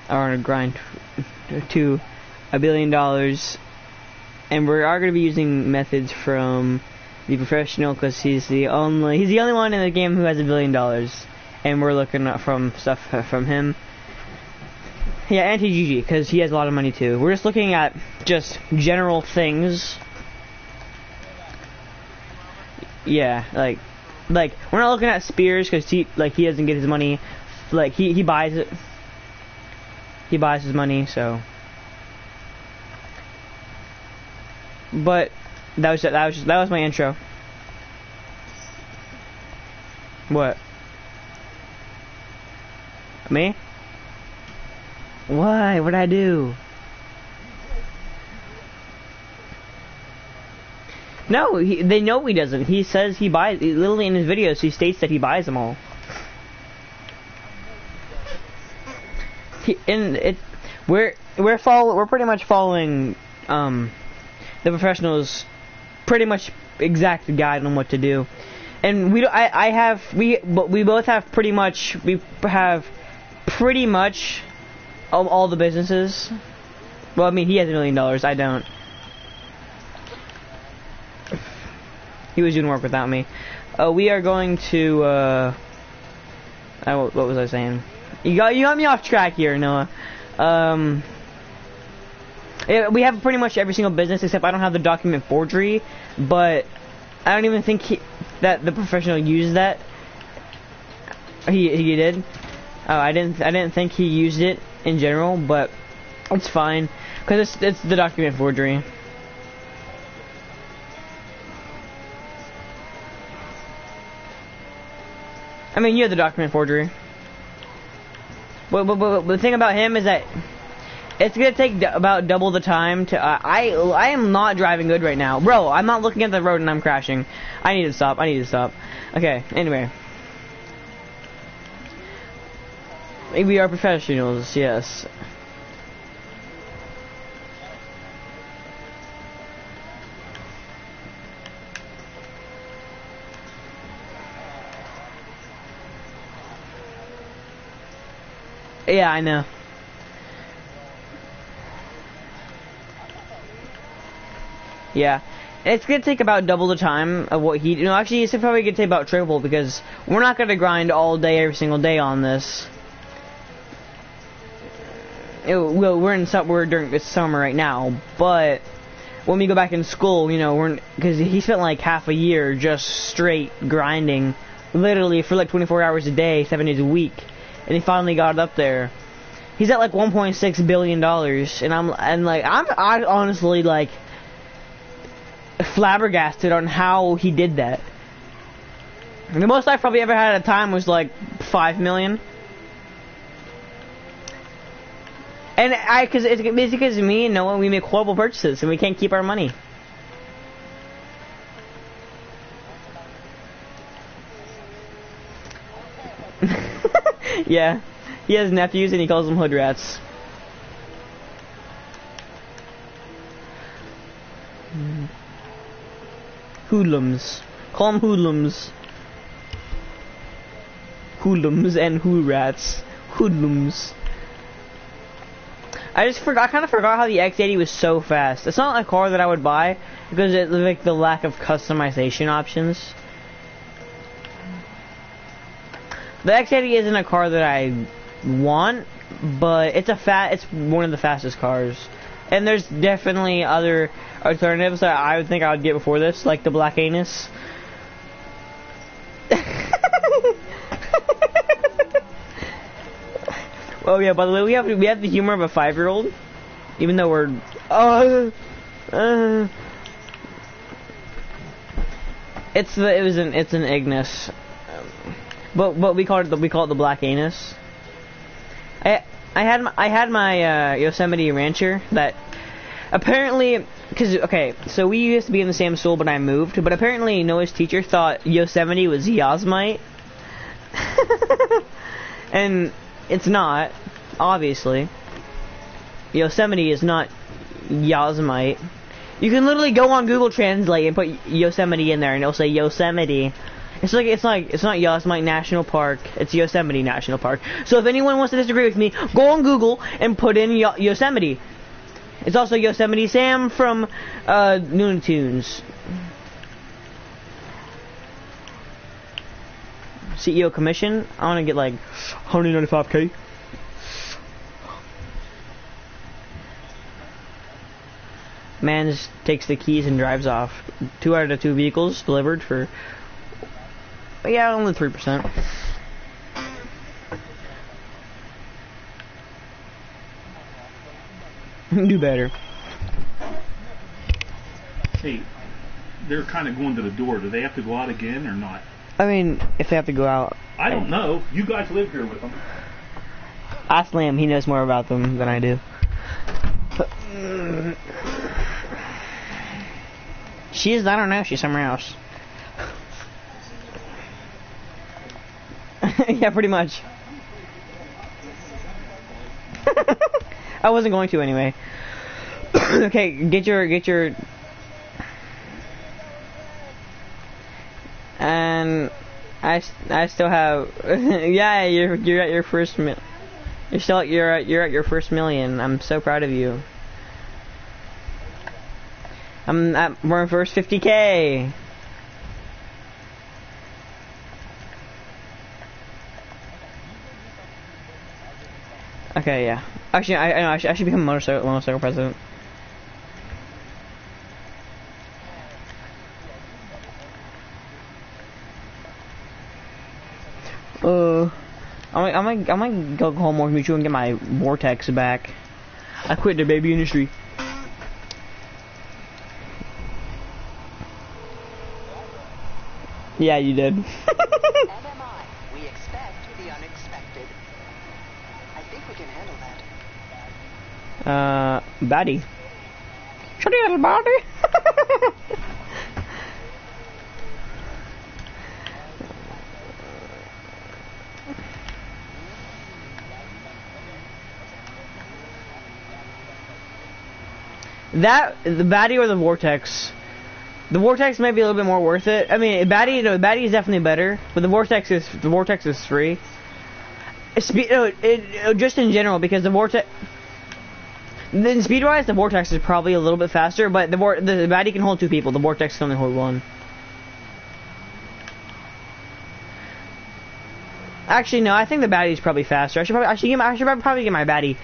are on a grind to $1 billion, and we are going to be using methods from the professional because he's the only one in the game who has $1 billion, and we're looking at from stuff from him. Yeah, anti-GG because he has a lot of money too. We're just looking at just general things. Yeah, like we're not looking at Spears because he doesn't get his money. Like he buys it. He buys his money, so. But that was my intro. What? Me? Why? What'd I do? No, they know he doesn't. He says he buys. Literally in his videos, he states that he buys them all. We're pretty much following the professionals' pretty much exact guide on what to do, and we both have pretty much all the businesses. Well, I mean, he has $1 million. I don't. He was doing work without me. We are going to. What was I saying? You got me off track here, Noah. We have pretty much every single business except I don't have the document forgery, but I don't even think that the professional used that. He did. I didn't think he used it in general, but it's fine because it's the document forgery. I mean, you have the document forgery. But the thing about him is that it's gonna take about double the time to. I am not driving good right now, bro. I'm not looking at the road and I'm crashing. I need to stop. Okay. Anyway, we are professionals. Yes. Yeah, I know. Yeah, it's gonna take about double the time of what he. Actually, it's probably gonna take about triple because we're not gonna grind all day every single day on this. We're during this summer right now, but when we go back in school, because he spent like half a year just straight grinding, literally for like 24 hours a day, 7 days a week. And he finally got it up there. He's at like $1.6 billion, and I'm honestly like flabbergasted on how he did that. The most I've probably ever had at a time was like 5 million. And because it's because me and Noah, we make horrible purchases and we can't keep our money. Yeah, he has nephews and he calls them hood rats. Hoodlums. Call them hoodlums. Hoodlums and hood rats. Hoodlums. I kind of forgot how the X80 was so fast. It's not a car that I would buy because it's like the lack of customization options. The X80 isn't a car that I want, but it's one of the fastest cars. And there's definitely other alternatives that I would think I would get before this, like the Black Anus. Oh yeah, by the way, we have the humor of a 5-year-old, even though we're it's an Ignis. But we call it the Black Anus. I had my Yosemite Rancher that apparently so we used to be in the same school but I moved, but apparently Noah's teacher thought Yosemite was Yosemite. And it's not, obviously. Yosemite is not Yosemite. You can literally go on Google Translate and put Yosemite in there and it'll say Yosemite. It's not Yosemite National Park. It's Yosemite National Park. So if anyone wants to disagree with me, go on Google and put in Yosemite. It's also Yosemite Sam from Looney Tunes. CEO commission. I want to get like 195K. Man just takes the keys and drives off. 2 out of 2 vehicles delivered for, yeah, only 3%. Do better. Hey, they're kind of going to the door. Do they have to go out again or not? I mean, if they have to go out. I don't know. You guys live here with them. Ask Liam. He knows more about them than I do. I don't know, she's somewhere else. Yeah, pretty much. I wasn't going to anyway. Okay, get your... And I still have... Yeah, you're at your first you're at your first million. I'm so proud of you. I'm at my first 50K. Okay, yeah. Actually, I should become a motorcycle president. I might go home more mutual and get my Vortex back. I quit the baby industry. Yeah, you did. MMI, we expect the unexpected. I think we can handle that. Baddie. Shut your little body. The Baddie or the Vortex? The Vortex may be a little bit more worth it. I mean, Baddie is definitely better, but the Vortex is free. Just in general, because the Vortex, then speed-wise, the Vortex is probably a little bit faster, but the Baddie can hold 2 people. The Vortex can only hold 1. Actually, no, I think the Baddie's probably faster. I should probably get my Baddie.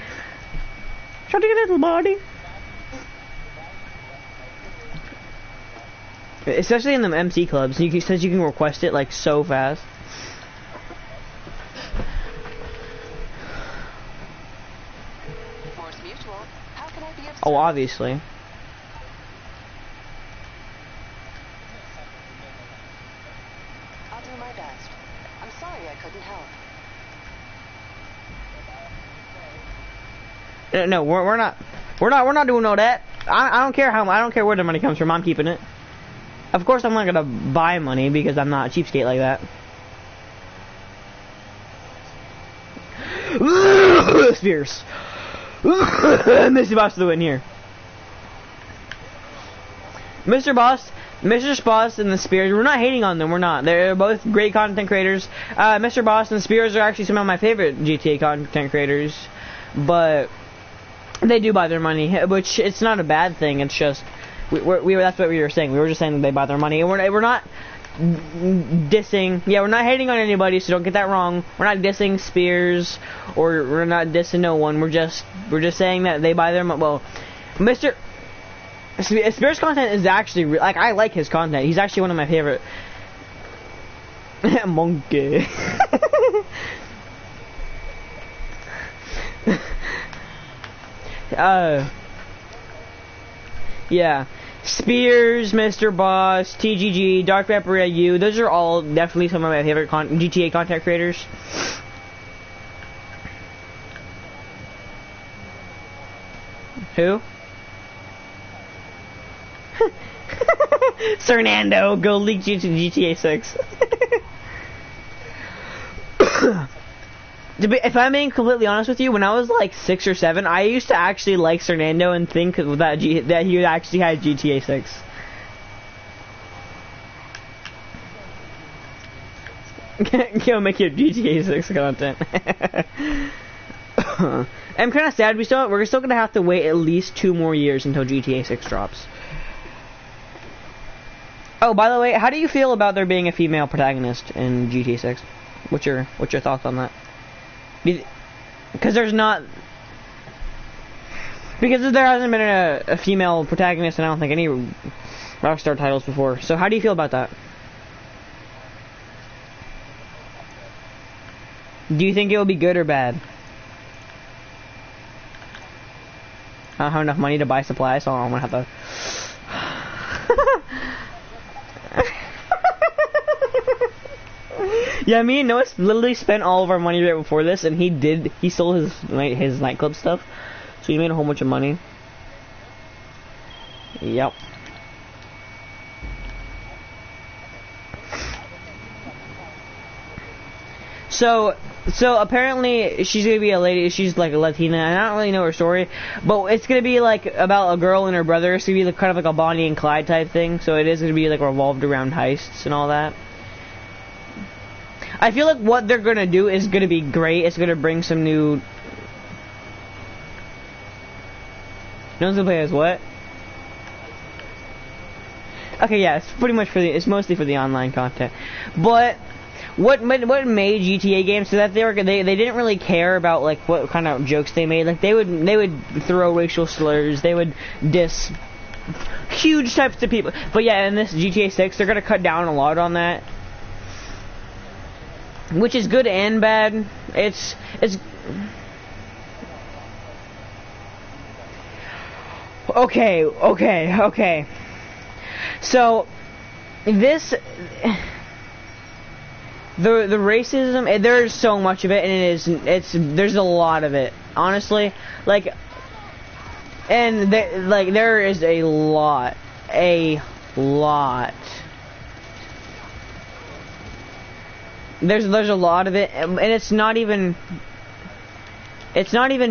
Shut your little body. Especially in the MC clubs, since you can request it like so fast. Force Mutual, how can I be of service? Oh, obviously. I'll do my best. I'm sorry I couldn't help. No, we're not doing all that. I don't care where the money comes from. I'm keeping it. Of course, I'm not gonna buy money because I'm not a cheapskate like that. Spears. Mr. Boss to win here. Mr. Boss, and the Spears. We're not hating on them. We're not. They're both great content creators. Mr. Boss and the Spears are actually some of my favorite GTA content creators, but they do buy their money, which it's not a bad thing. It's just. That's what we were saying. We were just saying that they buy their money, and we're not dissing. Yeah, we're not hating on anybody, so don't get that wrong. We're not dissing Spears, or we're not dissing no one. We're just saying that they buy their money. Well, Mr. Spears' content is actually like I like his content. He's actually one of my favorite. Monkey. Yeah. Spears, Mr. Boss, TGG, Dark Pepper AU, those are all definitely some of my favorite GTA content creators. Who? Fernando, go leak GTA 6. If I'm being completely honest with you, when I was like 6 or 7, I used to actually like Fernando and think that he actually had GTA 6. Go make your GTA 6 content. I'm kind of sad. We're still gonna have to wait at least 2 more years until GTA 6 drops. Oh, by the way, how do you feel about there being a female protagonist in GTA 6? What's your thoughts on that? Because there hasn't been a female protagonist in I don't think any Rockstar titles before. So how do you feel about that? Do you think it will be good or bad? I don't have enough money to buy supplies, so I'm gonna have to. Yeah, me and Noah literally spent all of our money right before this, and he sold his nightclub stuff, so he made a whole bunch of money. Yep. So apparently she's gonna be a lady. She's like a Latina. And I don't really know her story, but it's gonna be like about a girl and her brother. It's gonna be like, kind of like a Bonnie and Clyde type thing. So it is gonna be like revolved around heists and all that. I feel like what they're gonna do is gonna be great. It's gonna bring some new. No one's gonna play as what? Okay, yeah, it's mostly for the online content, but. What made GTA games so that they didn't really care about like what kind of jokes they made. Like they would throw racial slurs, they would diss huge types of people. But yeah, in this GTA 6 they're gonna cut down a lot on that, which is good and bad. It's okay. So this. The racism, there's so much of it, and there's a lot of it, honestly. Like, and there is a lot. There's a lot of it, and it's not even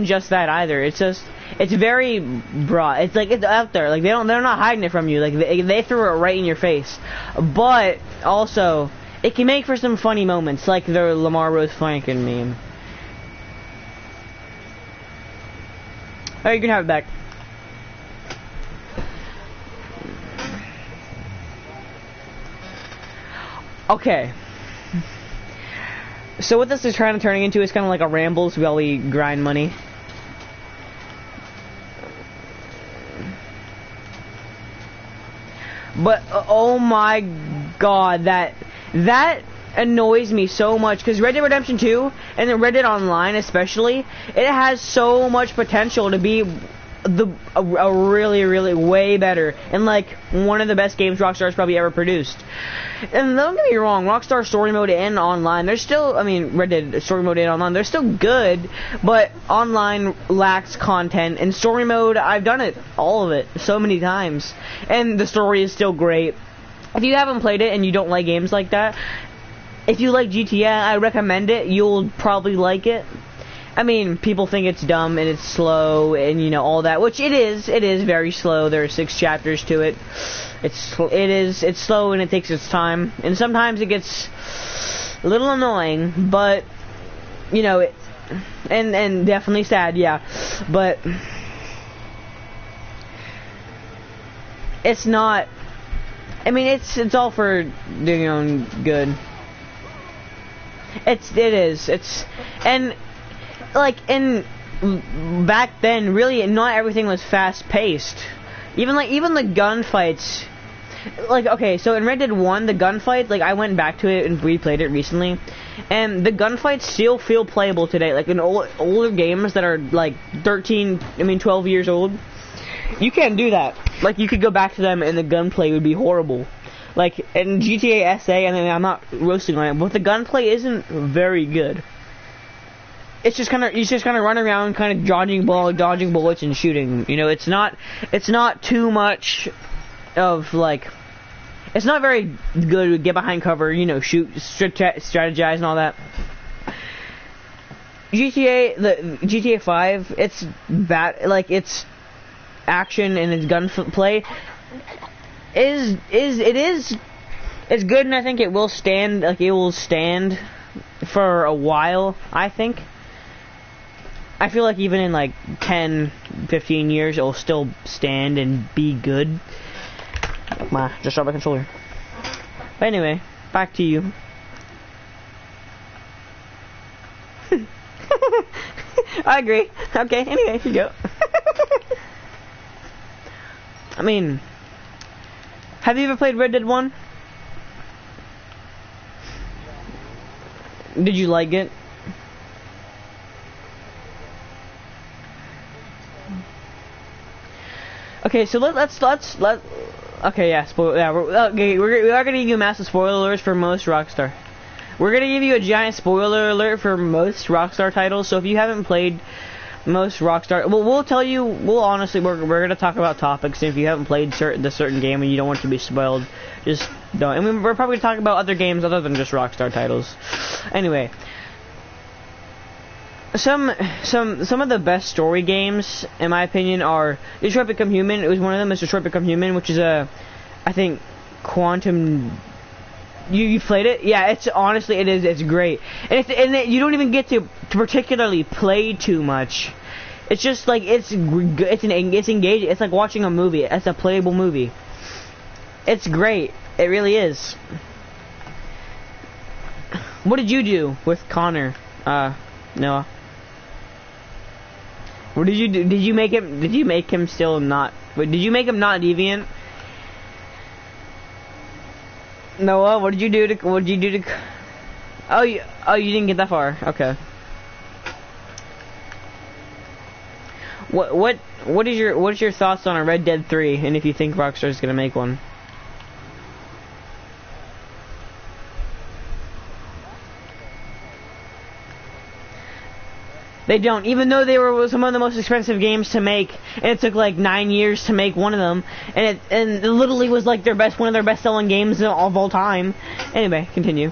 just that either. It's very broad. It's like it's out there. Like they're not hiding it from you. Like they threw it right in your face, but also. It can make for some funny moments, like the Lamar Rose Franken meme. Oh, you can have it back. Okay. So what this is trying to turn into is kind of like a rambles while we grind money. But, oh my god, that annoys me so much, because Red Dead Redemption 2, and then Red Dead Online especially, it has so much potential to be a really, really way better, and like, one of the best games Rockstar's probably ever produced. And don't get me wrong, Rockstar Story Mode and Online, they're still, Red Dead Story Mode and Online, they're still good, but Online lacks content, and Story Mode, I've done it, all of it, so many times, and the story is still great. If you haven't played it and you don't like games like that, if you like GTA, I recommend it. You'll probably like it. People think it's dumb and it's slow and all that, which it is. It is very slow. There are 6 chapters to it. It's slow and it takes its time, and sometimes it gets a little annoying, but and definitely sad, yeah. But it's not. It's all for your own good. It is. And like back then, really, not everything was fast paced. Even the gunfights. Like, okay, so in Red Dead 1, the gunfight, like I went back to it and replayed it recently, and the gunfights still feel playable today. Like in older games that are like 12 years old. You can't do that. Like, you could go back to them and the gunplay would be horrible. Like, in GTA SA, and I'm not roasting on it, but the gunplay isn't very good. It's just kind of, you just kind of run around, kind of dodging bullets and shooting. It's not too much of, like, it's not very good to get behind cover, shoot, strategize and all that. GTA 5, it's bad, like, it's action and its gunplay is It's good, and I think it will stand. Like it will stand for a while. I think. I feel like even in like 10, 15 years, it'll still stand and be good. Just drop my controller. But anyway, back to you. I agree. Okay, anyway, here you go. I mean, have you ever played Red Dead 1? Did you like it? Okay, so let's okay, yeah, we are gonna give you massive spoilers for most Rockstar. We're gonna give you a giant spoiler alert for most Rockstar titles. So if you haven't played most Rockstar, well, we'll tell you. We'll honestly, we're gonna talk about topics. And if you haven't played the certain game and you don't want to be spoiled, just don't. I mean, we're probably gonna talk about other games other than just Rockstar titles. Anyway. Some of the best story games, in my opinion, are Detroit Become Human. It was one of them is Detroit Become Human, which is I think, Quantum. You played it? Yeah, it's honestly it is. It's great, and you don't even get to particularly play too much. It's just like it's engaging. It's like watching a movie. It's a playable movie. It's great. It really is. What did you do with Connor, Noah? What did you do? Did you make him still not? Did you make him not deviant? Noah, what did you do to? Oh, you didn't get that far. Okay. What is your thoughts on a Red Dead 3, and if you think Rockstar is gonna make one? They don't, even though they were some of the most expensive games to make, and it took like 9 years to make one of them, and it literally was like one of their best selling games of all time. Anyway, continue.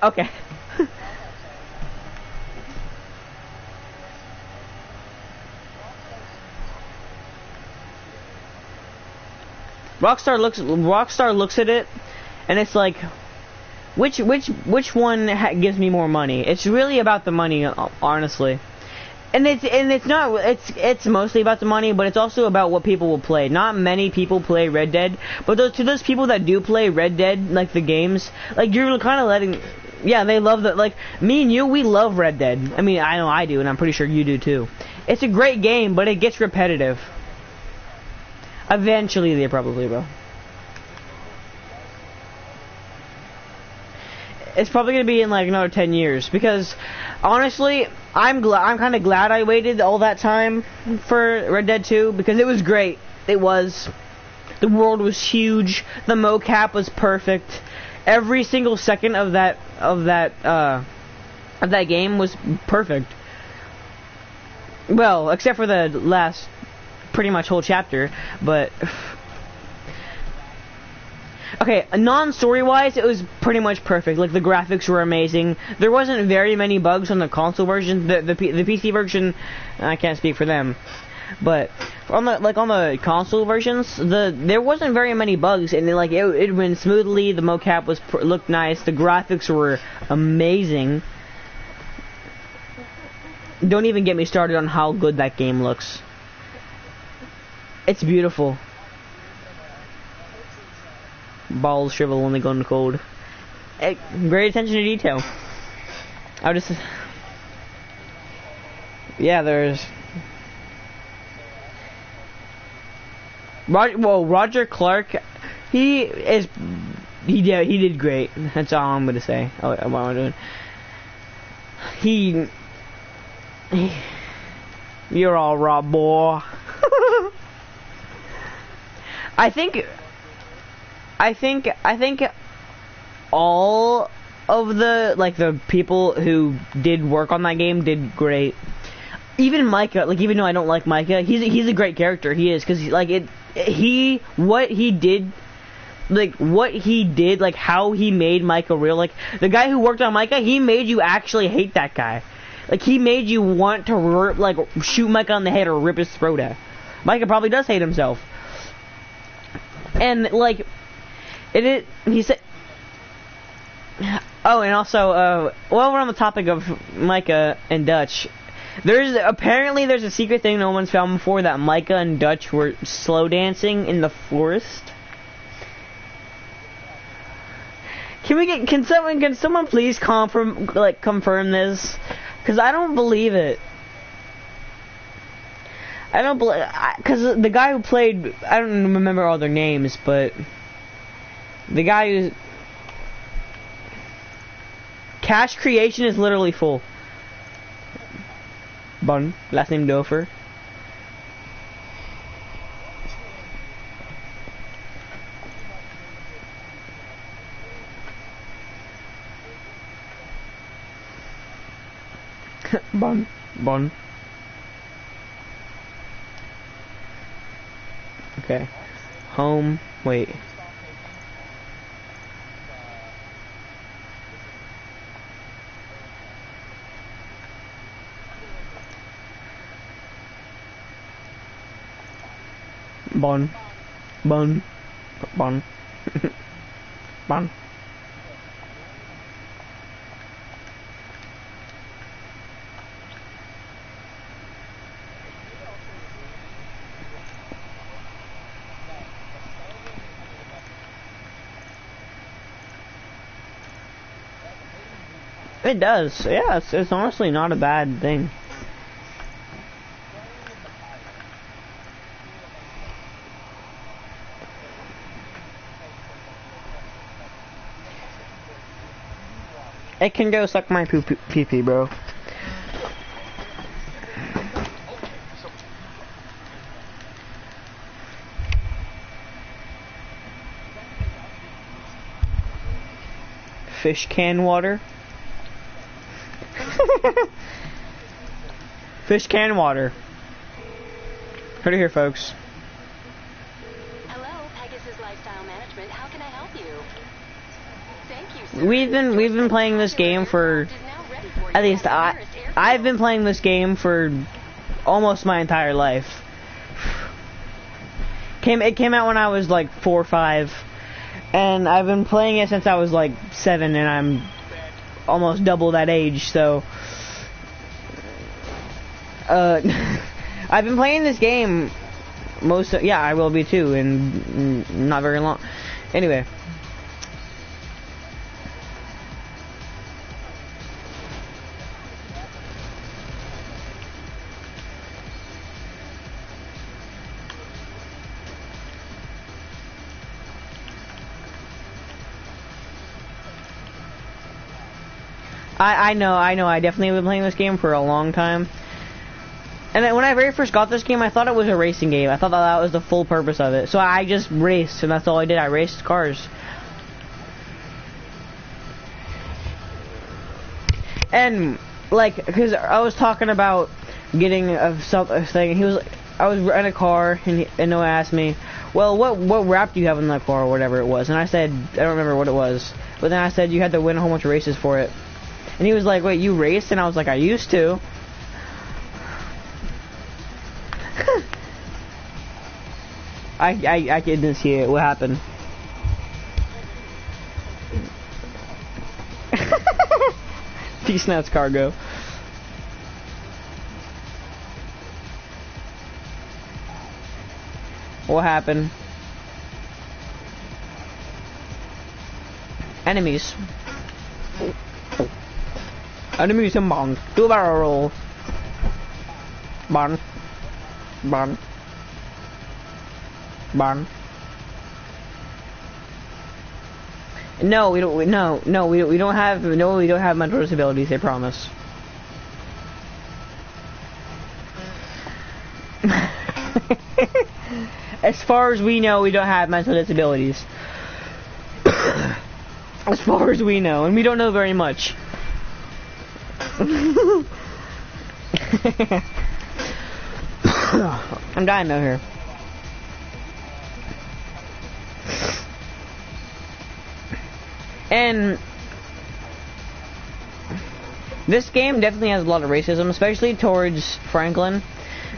Okay. Rockstar looks at it, and it's like, which one gives me more money? It's really about the money, honestly. And it's mostly about the money, but it's also about what people will play. Not many people play Red Dead, but to those people that do play Red Dead, like the games, like you're kind of letting, yeah, they love the, like me and you, we love Red Dead. I mean, I know I do, and I'm pretty sure you do too. It's a great game, but it gets repetitive. Eventually, they probably will. It's probably gonna be in like another 10 years, because honestly, I'm kind of glad I waited all that time for Red Dead 2, because it was great. It was. The world was huge. The mocap was perfect. Every single second of that game was perfect. Well, except for the last pretty much whole chapter, but. Okay, non-story-wise, it was pretty much perfect. Like, the graphics were amazing. There wasn't very many bugs on the console version. The PC version, I can't speak for them. But on the console versions, there wasn't very many bugs, and it went smoothly. The mocap looked nice. The graphics were amazing. Don't even get me started on how good that game looks. It's beautiful. Balls shrivel when they go in cold. Great attention to detail. Yeah, there's Roger Clark. He did great. That's all I'm gonna say. What I'm doing. You're all raw, boy. I think all of the people who did work on that game did great. Even Micah, even though I don't like Micah, he's a great character. He is, because what he did, how he made Micah real. The guy who worked on Micah, he made you actually hate that guy. He made you want to shoot Micah on the head or rip his throat out. Micah probably does hate himself. And like, he said. Oh, and also, while we're on the topic of Micah and Dutch, there's a secret thing no one's found before, that Micah and Dutch were slow dancing in the forest. Can someone please confirm this? Because I don't believe it. I don't believe, because the guy who played, I don't remember all their names, but the guy who's Cache creation is literally full. Bun, last name Dofer. Bun. Okay. Home. Wait. Bun. It does. Yeah, it's honestly not a bad thing. It can go suck my pee-pee, bro. Fish can water. Fish can water. Heard it here, folks. Hello, Pegasus Lifestyle Management. How can I help you? Thank you, sir. We've been playing this game for, at least I've been playing this game for almost my entire life. It came out when I was like 4 or 5, and I've been playing it since I was like 7, and I'm almost double that age, so I've been playing this game yeah, I will be too, in not very long. Anyway. I know, I definitely have been playing this game for a long time. And then when I very first got this game, I thought it was a racing game. I thought that was the full purpose of it. So I just raced, and that's all I did. I raced cars. And, like, because I was talking about getting a thing, and I was in a car, and Noah asked me, well, what wrap do you have in that car, or whatever it was? And I said, I don't remember what it was. But then I said, you had to win a whole bunch of races for it. And he was like, wait, you raced? And I was like, I used to. I didn't see it. What happened? Peace nuts, cargo. What happened? Enemies. Enemies in bong. Do a barrel roll. Bong. No, we don't. No, we don't have. No, we don't have mental disabilities. I promise. As far as we know, we don't have mental disabilities. As far as we know, and we don't know very much. I'm dying out here. And this game definitely has a lot of racism, especially towards Franklin,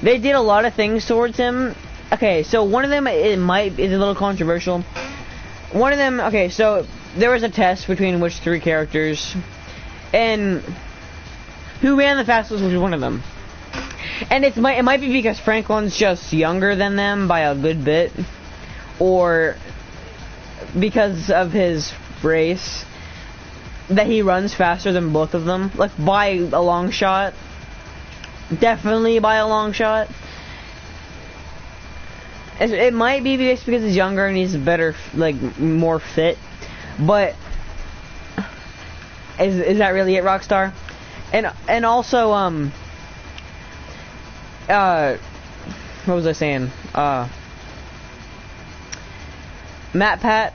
They did a lot of things towards him. Okay, so one of them is a little controversial. One of them, okay, so there was a test between which 3 characters, and who ran the fastest was one of them. And it might be because Franklin's just younger than them by a good bit, or because of his race, that he runs faster than both of them, like by a long shot. Definitely by a long shot. It might be just because he's younger and he's better, like, more fit, but is that really it, Rockstar? And also, what was I saying? Matt Pat,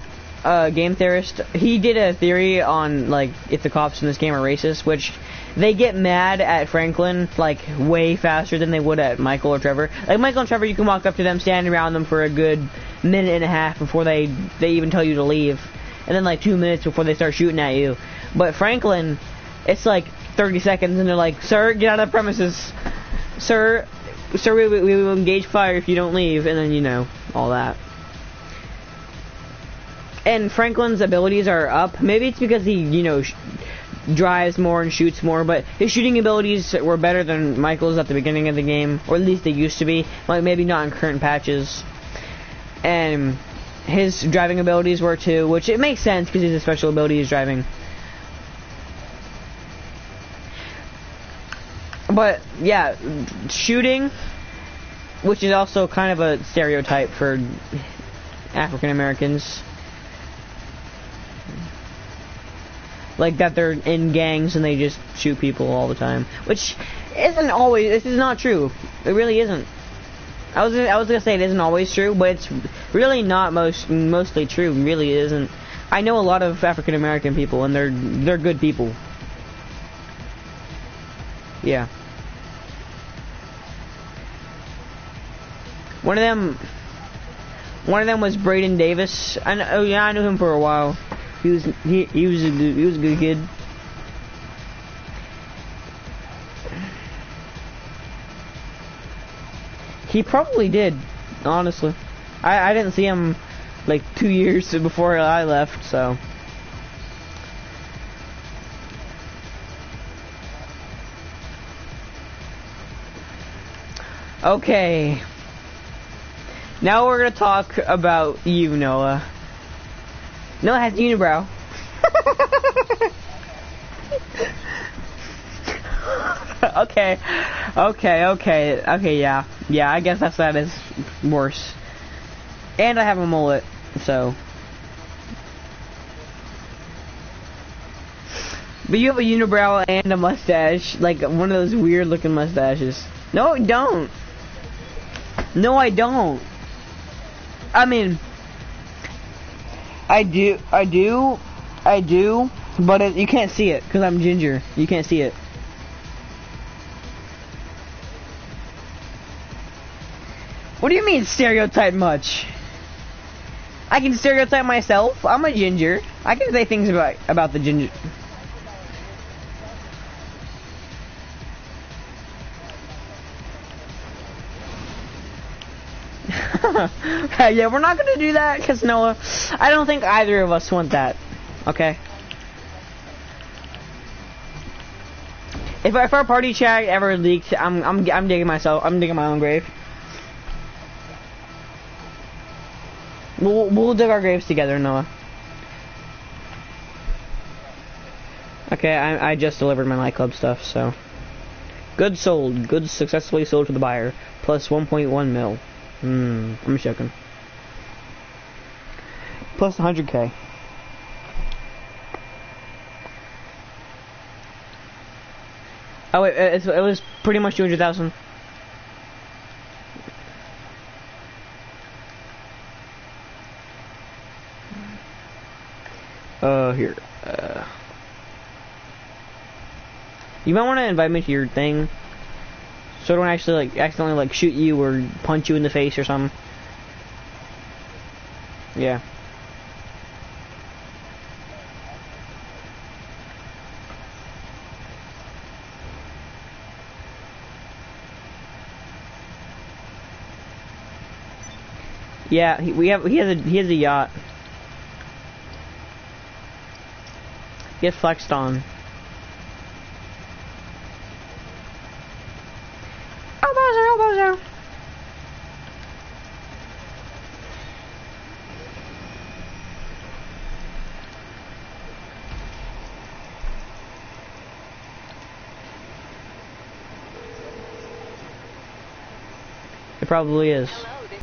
game theorist, he did a theory on, like, if the cops in this game are racist, which they get mad at Franklin, like, way faster than they would at Michael or Trevor. Like, Michael and Trevor, you can walk up to them, stand around them for a good minute and a half before they even tell you to leave. And then, like, 2 minutes before they start shooting at you. But Franklin, it's like 30 seconds, and they're like, "Sir, get out of the premises. Sir, we will engage fire if you don't leave." And then, you know, all that. And Franklin's abilities are up. Maybe it's because he, you know, drives more and shoots more, but his shooting abilities were better than Michael's at the beginning of the game, or at least they used to be. Like, maybe not in current patches. And his driving abilities were too, which it makes sense because his special ability is driving. But yeah, shooting, which is also kind of a stereotype for African Americans. Like that they're in gangs and they just shoot people all the time, which isn't always. This is not true. It really isn't. I was gonna say it isn't always true, but it's really not mostly true. It really isn't. I know a lot of African American people, and they're good people. Yeah. One of them was Braden Davis. I knew him for a while. He was a good kid. He probably did, honestly. I didn't see him like 2 years before I left, so. Okay. Now we're gonna talk about you, Noah. Noah has unibrow. Okay, yeah, I guess that is worse. And I have a mullet, so. But you have a unibrow and a mustache, like one of those weird looking mustaches. No, I don't. No, I don't. I mean, I do, but you can't see it, because I'm ginger. You can't see it. What do you mean, stereotype much? I can stereotype myself. I'm a ginger. I can say things about the ginger. Yeah, we're not gonna do that, because Noah, I don't think either of us want that. Okay? If our party chat ever leaked, I'm digging myself. I'm digging my own grave. We'll dig our graves together, Noah. Okay, I just delivered my nightclub stuff, so. Goods sold. Goods successfully sold to the buyer. Plus 1.1 mil. I'm joking. Plus 100K. Oh wait, it was pretty much 200,000. Here. You might want to invite me to your thing, so I don't actually accidentally shoot you or punch you in the face or something. Yeah. Yeah, he has a yacht. Get flexed on. Oh, Bowser, oh, Bowser. It probably is. Hello,